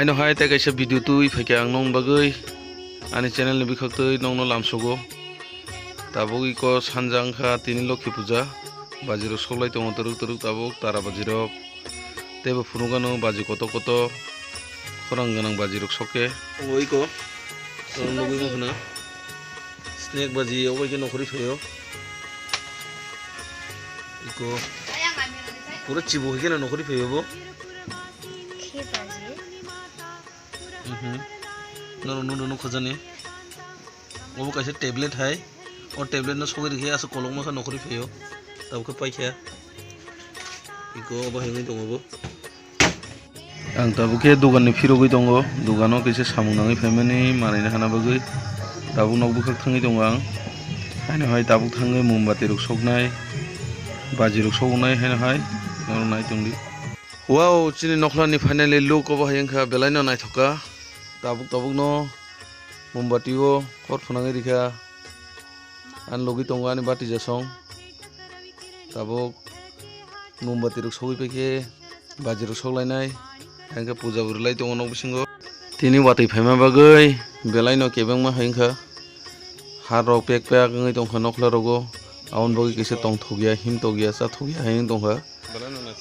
Haino hai ta kaisa video tui phaike ang nong bagui ani channel ni bikhaktai nongno lamsogo tabuk iko sanjang kha tini lokhi puja bajiro soklai tongo turuk turuk tabuk tara bajirok tebo phunugano baji koto koto khorang ganang bajirok soke tongo iko torong nugui mohna snack baji obai ke nokhori phayo iko pura chibo higena nokhori phayo bo no khojani obo kaisa tablet hai o tablet no sogri khe aso kolong ma kha nokhori phayo tab khe paikha iko obo hengi tongo ang tabu ke dugan ni phirogui tongo dugano kaisa samung nangai family manai na hana bagui tabu nok bukhak thangi tongo ang haino hai tabu thangai mombati rok soknai baji rok sognai haino hai noro nai tongdi wow chini nokhlani finally look obo hayengkha belai no naithoka tabuk no mombati o khor phunangai rikha an logi tongo ani bati jasong tabuk mombati rok sogui peke baji rok soklainai hengkha puja burlai tongo nok bisingo tini watui phaima bagui belai no kebangma hayengkha har rok pek pek ngai tongkha nokhla rogo aun bagui kaisa tongthogia him togia cha thogia hayeng tongkha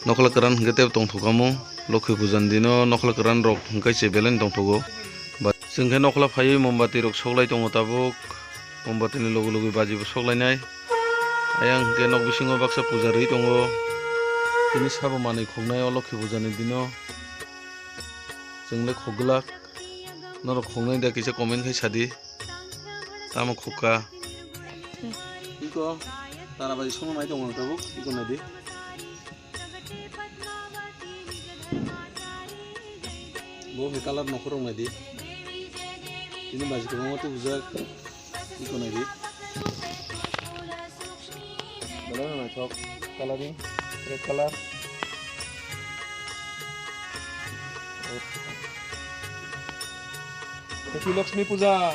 nokla karan hingke teb tongthokamo lokhi pujan dino nokla karan rok hingkai che belai tongthogo जोंखे नखला फायै मोमबाति रok soklai tongo tabuk mombati ni logo logo baji bo soklainai ayang ke nok bisingo baksa puja rui tongo tini sabo manui khognai o lokhi puja ni dino जोंले khoglak norok khognai da kisa comment khai sadi tamo khoka iko tara baji somo mai tongo tabuk iko nadi bo he color nokhorong nadi ini baji kemana tuh bujak iko nadi belum na chok coloring red color Happy Lakshmi Puja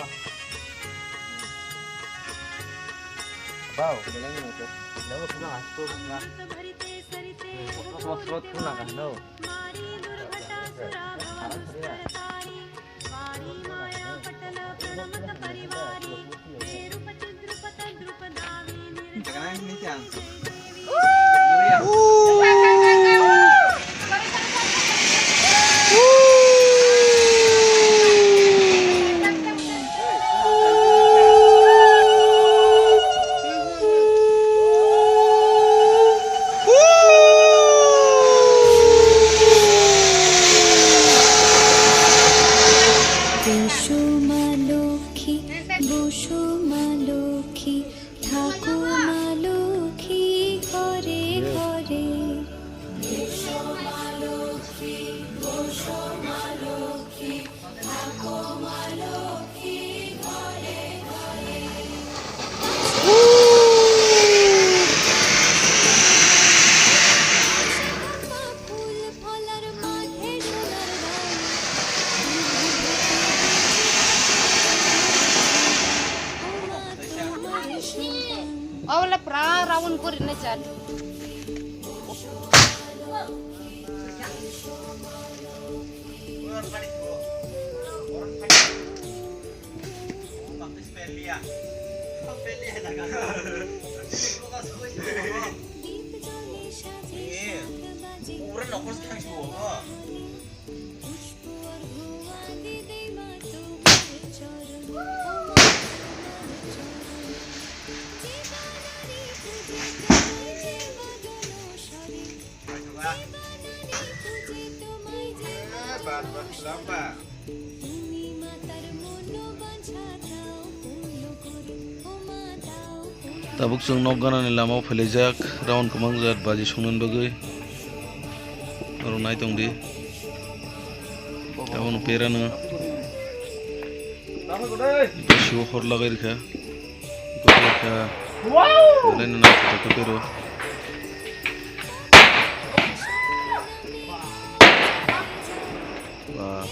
wow belum na chok lawa puna asto na srot puna kan no Awalnya pra rawon kurit na chan. tabuk जों nok gana ni lama phalijak round kumang jat baji songnan bagui aro nai tongdi tabun perana shiw khor lagai rikha gokha belai na to pero wah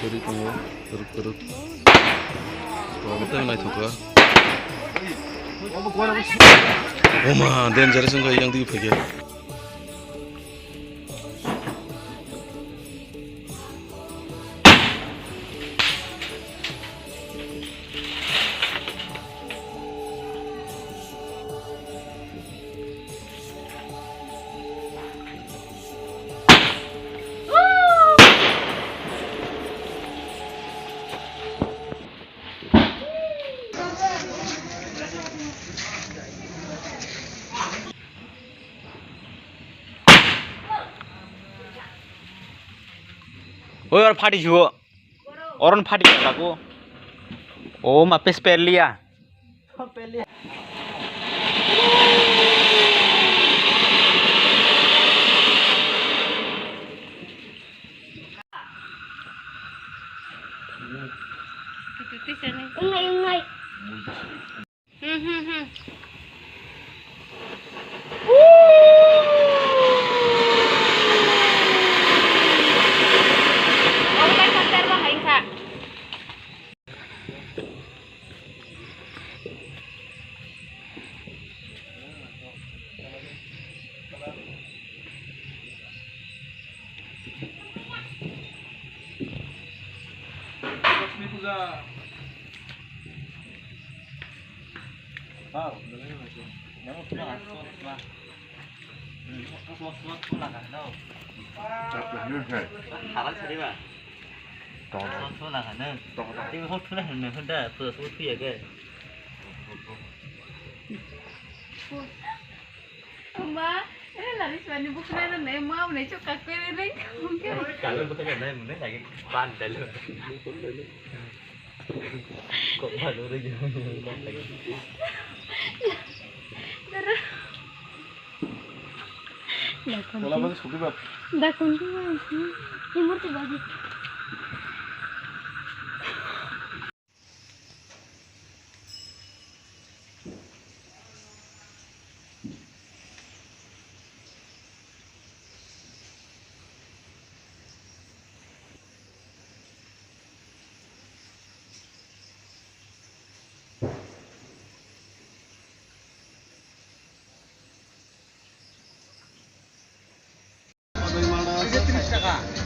beri tongo teruk betul naik juga. Oh mah, dangerous enggak yang di bagian. ओए और फाटी जुओ और फाटी लाको ओ मापे spare लिया Itu tuh sana. Engai. Oh, kan konser bang, hain kak. Mbak, ini lari suami bukan ada nih mau nih cokak kiri nih mungkin. Kalau bukan ada yang mana lagi pandai lu. Kok malu lagi. Darah. Bola bang suki bab. Dah kunci masih. Timur tuh bagi.